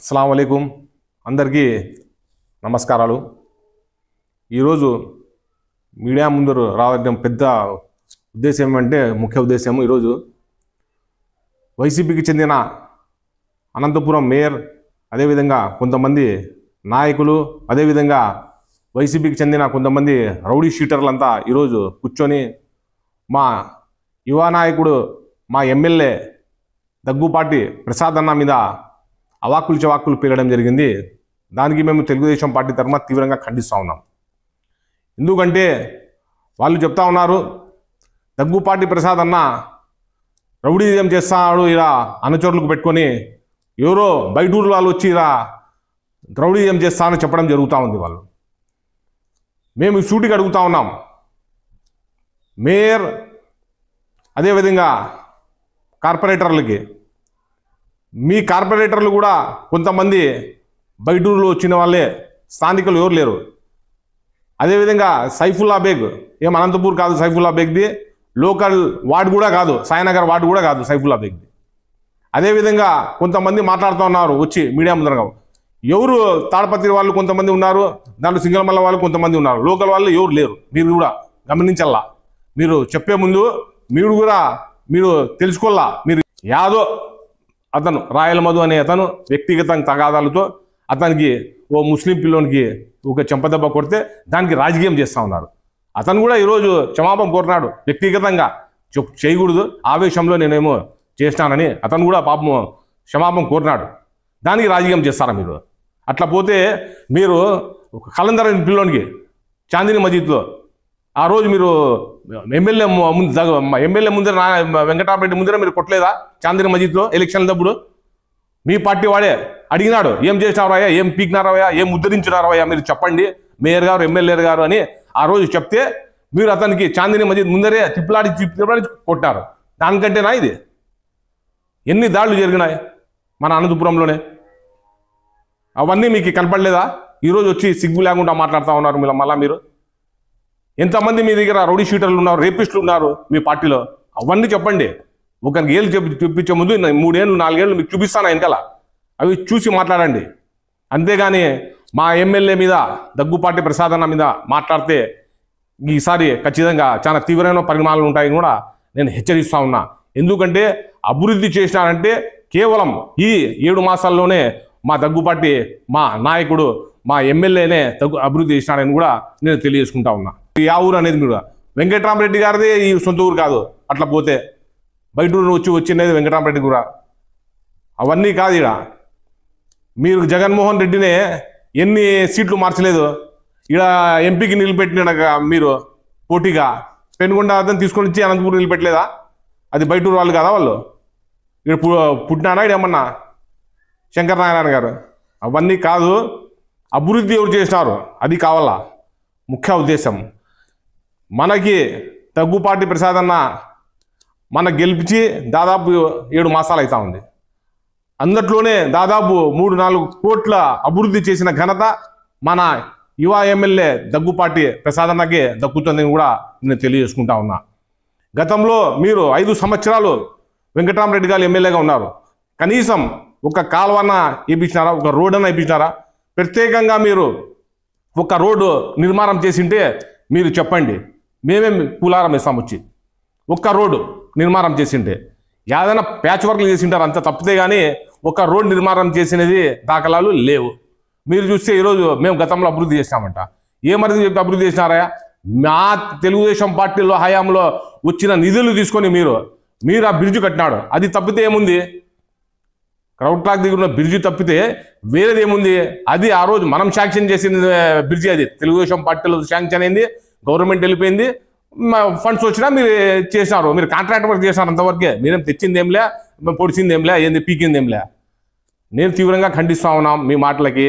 అస్సలాము అలైకుం అందరికీ నమస్కారాలు. ఈరోజు మీడియా ముందు రావడం పెద్ద ఉద్దేశం ఏమంటే ముఖ్య ఉద్దేశం ఈరోజు వైసీపీకి చెందిన అనంతపురం మేయర్ అదేవిధంగా కొంతమంది నాయకులు అదేవిధంగా వైసీపీకి చెందిన కొంతమంది రౌడీ షీటర్లంతా ఈరోజు కూర్చొని మా యువ నాయకుడు మా ఎమ్మెల్యే దగ్గుపాటి ప్రసాద్ అన్న మీద అవాక్కులు చవాక్కులు పేలడం జరిగింది. దానికి మేము తెలుగుదేశం పార్టీ తరఫున తీవ్రంగా ఖండిస్తూ ఉన్నాం. ఎందుకంటే వాళ్ళు చెప్తా ఉన్నారు దగ్గుపాటి ప్రసాద్ అన్న రౌడీజం చేస్తాడు, ఇలా అనుచరులకు పెట్టుకొని ఎవరో బయటూరు వాళ్ళు వచ్చి ఇలా రౌడీజం చేస్తానని చెప్పడం జరుగుతూ ఉంది. వాళ్ళు మేము షూటింగ్ అడుగుతూ ఉన్నాం, మేయర్ అదేవిధంగా కార్పొరేటర్లకి, మీ కార్పొరేటర్లు కూడా కొంతమంది బయటూరులో వచ్చిన వాళ్ళే, స్థానికులు ఎవరు లేరు. అదేవిధంగా సైఫుల్లా బేగ్ ఏం అనంతపూర్ కాదు, సైఫుల్లా బేగ్ది లోకల్ వార్డు కూడా కాదు, సాయినగర్ వార్డు కూడా కాదు సైఫుల్లా బేగ్ది. అదేవిధంగా కొంతమంది మాట్లాడుతూ ఉన్నారు వచ్చి మీడియా ముందరగా, ఎవరు తాడపత్రి వాళ్ళు కొంతమంది ఉన్నారు, దాంట్లో సింగళమల్ల వాళ్ళు కొంతమంది ఉన్నారు, లోకల్ వాళ్ళు ఎవరు లేరు. మీరు కూడా గమనించల్లా, మీరు చెప్పే ముందు మీరు తెలుసుకోవాలా. మీరు యాదో అతను రాయల మధు అనే అతను వ్యక్తిగత తగాదాలతో అతనికి ఓ ముస్లిం పిల్లోనికి ఒక చెంపదెబ్బ కొడితే దానికి రాజకీయం చేస్తూ ఉన్నారు. అతను కూడా ఈరోజు క్షమాపణ కోరినాడు, వ్యక్తిగతంగా చేయకూడదు, ఆవేశంలో నేనేమో చేసినానని అతను కూడా పాపం క్షమాపణ కోరినాడు. దానికి రాజకీయం చేస్తారా మీరు? అట్లా పోతే మీరు కలందర్ పిల్లోనికి చాందిని మజీద్లో ఆ రోజు మీరు ఎమ్మెల్యే ముందర వెంకటరామరెడ్డి ముందర మీరు కొట్టలేదా? చాందిని మజీద్లో ఎలక్షన్లప్పుడు మీ పార్టీ వాడే అడిగినాడు, ఏం చేసినారయ్యా, ఏం పీకినారవయ్యా, ఏం ఉద్ధరించినారవయ్యా, మీరు చెప్పండి మేయర్ గారు ఎమ్మెల్యే గారు అని ఆ రోజు చెప్తే మీరు అతనికి చాందిని మజీద్ ముందరే తిప్పలాడి కొట్టారు. దానికంటేనా ఇది? ఎన్ని దాడులు జరిగినాయి మన అనంతపురంలోనే? అవన్నీ మీకు కనపడలేదా? ఈరోజు వచ్చి సిగ్గు లేకుండా మాట్లాడుతూ ఉన్నారు మళ్ళీ మీరు. ఎంతమంది మీ దగ్గర రౌడీ షీటర్లు ఉన్నారు, రేపిస్టులు ఉన్నారు మీ పార్టీలో? అవన్నీ చెప్పండి. ఒకరికి ఏళ్ళు చూపించే ముందు 3 ఏళ్ళు 4 ఏళ్ళు మీకు చూపిస్తాను వెనకాల, అవి చూసి మాట్లాడండి. అంతేగాని మా ఎమ్మెల్యే మీద దగ్గుపాటి ప్రసాద్ అన్న మీద మాట్లాడితే ఈసారి ఖచ్చితంగా చాలా తీవ్రమైన పరిణామాలు ఉంటాయని కూడా నేను హెచ్చరిస్తూ ఉన్నా. ఎందుకంటే అభివృద్ధి చేసినారంటే కేవలం ఈ 7 మాసాల్లోనే మా దగ్గుపాటి మా నాయకుడు మా ఎమ్మెల్యేనే అభివృద్ధి చేసినాడని కూడా నేను తెలియజేసుకుంటా ఉన్నా. ఆ ఊరు అనేది మీరు వెంకటరామరెడ్డి గారిది ఈ సొంత ఊరు కాదు. అట్లా పోతే బయటూరు వచ్చినది వెంకటరామరెడ్డి కూడా. అవన్నీ కాదు. ఇక్కడ మీరు జగన్మోహన్ రెడ్డినే ఎన్ని సీట్లు మార్చలేదు. ఇక్కడ ఎంపీకి నిలబెట్టిన మీరు పోటీగా పెనుగొండ అతను తీసుకొని వచ్చి అనంతపురం నిలబెట్టలేదా? అది బయటూరు వాళ్ళు కదా వాళ్ళు? ఇక్కడ పుట్టినాడా ఇక్కడ ఏమన్నా శంకర్ నారాయణ గారు? అవన్నీ కాదు. అభివృద్ధి ఎవరు చేసినారు అది కావాలా ముఖ్య ఉద్దేశం. మనకి దగ్గుపాటి ప్రసాద్ అన్న మనకు గెలిపించి దాదాపు 7 మాసాలు అవుతా ఉంది. అందులోనే దాదాపు 3-4 కోట్ల అభివృద్ధి చేసిన ఘనత మన యువ ఎమ్మెల్యే దగ్గుపాటి ప్రసాద్ అన్నకే దక్కుతుందని కూడా నేను తెలియజేసుకుంటా ఉన్నా. గతంలో మీరు 5 సంవత్సరాలు వెంకటరామరెడ్డి గారు ఎమ్మెల్యేగా ఉన్నారు. కనీసం ఒక కాలువన్న వేయించినారా? ఒక రోడ్ అన్న వేయించినారా? ప్రత్యేకంగా మీరు ఒక రోడ్డు నిర్మాణం చేసింటే మీరు చెప్పండి, మేమేం పూలారం వేస్తాం వచ్చి. ఒక్క రోడ్డు నిర్మాణం చేసింటే ఏదైనా ప్యాచ్ వర్క్లు చేసింటారు అంత తప్పితే కానీ ఒక రోడ్ నిర్మాణం చేసినది దాఖలాలు లేవు. మీరు చూస్తే ఈరోజు మేము గతంలో అభివృద్ధి చేసినామంట. ఏమని చెప్పి అభివృద్ధి చేసినారా? మా తెలుగుదేశం పార్టీలో హయాంలో వచ్చిన నిధులు తీసుకొని మీరు ఆ బ్రిడ్జ్ కట్టినాడు. అది తప్పితే ఏముంది? క్రౌడ్ క్లాక్ దగ్గర ఉన్న బ్రిడ్జి తప్పితే వేరేది ఏముంది? అది ఆ రోజు మనం శాంక్షన్ చేసిన బ్రిడ్జి, అది తెలుగుదేశం పార్టీలో శాంక్షన్ అయింది, గవర్నమెంట్ వెళ్ళిపోయింది, ఫండ్స్ వచ్చినా మీరు చేసినారు, మీరు కాంట్రాక్ట్ వర్క్ చేసినారు అంతవరకే. మీరేం తెచ్చింది ఏంలే, పొడిచింది ఏంలే, ఏంది పీకింది ఏంలే. నేను తీవ్రంగా ఖండిస్తా ఉన్నాం మీ మాటలకి.